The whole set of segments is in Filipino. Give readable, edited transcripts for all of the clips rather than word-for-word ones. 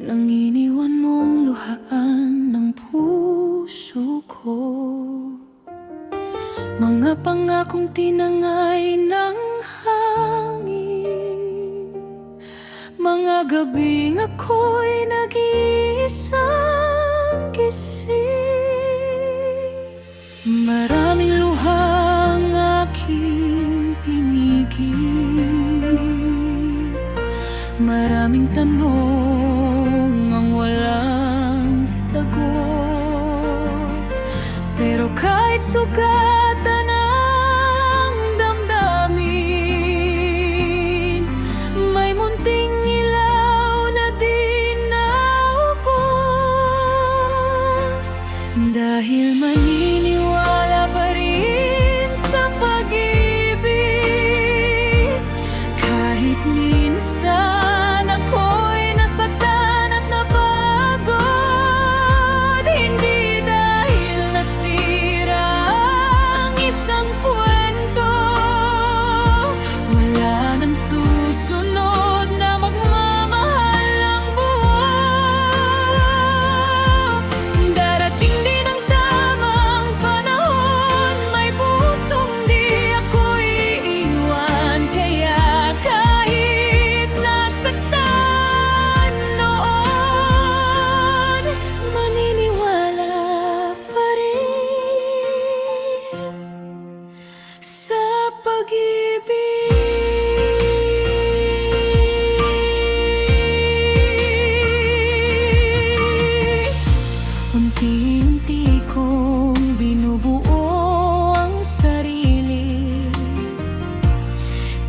nang iniwan mong luhaan ng puso ko. Mga pangakong tinangay ng hangin, mga gabing ako'y nag-iisang gising. Maraming luhang aking pinigil, maraming tanong ang walang sagot. Pero kahit sugatan ang damdamin, may munting ilaw na di naubos. Dahil maniniwala pa rin sa pag-ibig, kahit minsan ako'y nasaktan at napagod. Hindi dahil nasira ang isang kwento, wala nang susunod na magmamahal ang buo. Darating din ang tamang panahon, may pusong di ako iiwan. Kaya kahit nasaktan noon, maniniwala pa rin sa pag-ibig. Unti-unti kong binubuo ang sarili,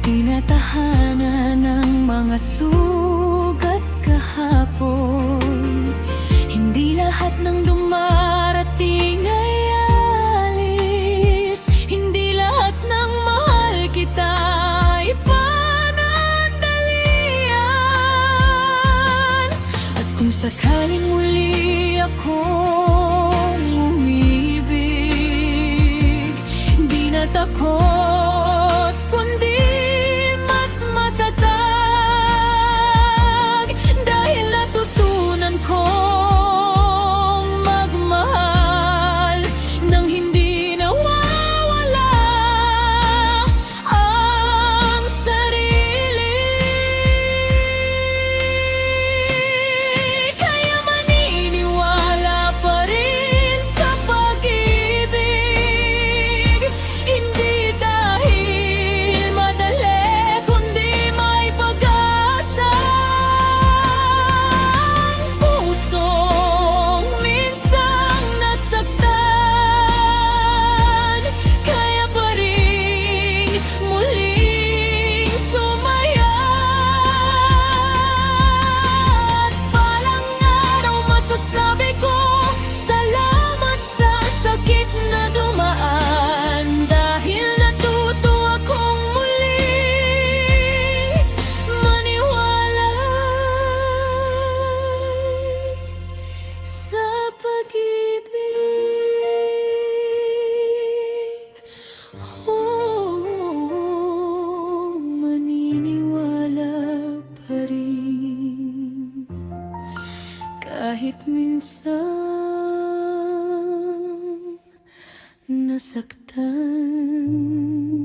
tinatahanan ng mga sugat kahapon. Hindi lahat ng dumarating ay alis, hindi lahat ng mahal kita ay panandalian. At kung sakaling muli akong umibig, di na takot kundi mas matatag. Dahil natutunan kong magmahal nang hindi nawawala ang sarili. Kaya maniniwala pa rin sa pag-ibig, hindi dahil madali kundi may pag-asa. Ang pusong minsang nasaktan, kaya pa rin muling sumaya. At parang araw masasabi ko, salamat sa sakit na dumaan. Dahil natuto akong muli maniwala sa pag-ibig. Oh, maniniwala pa rin kahit minsan nasaktan.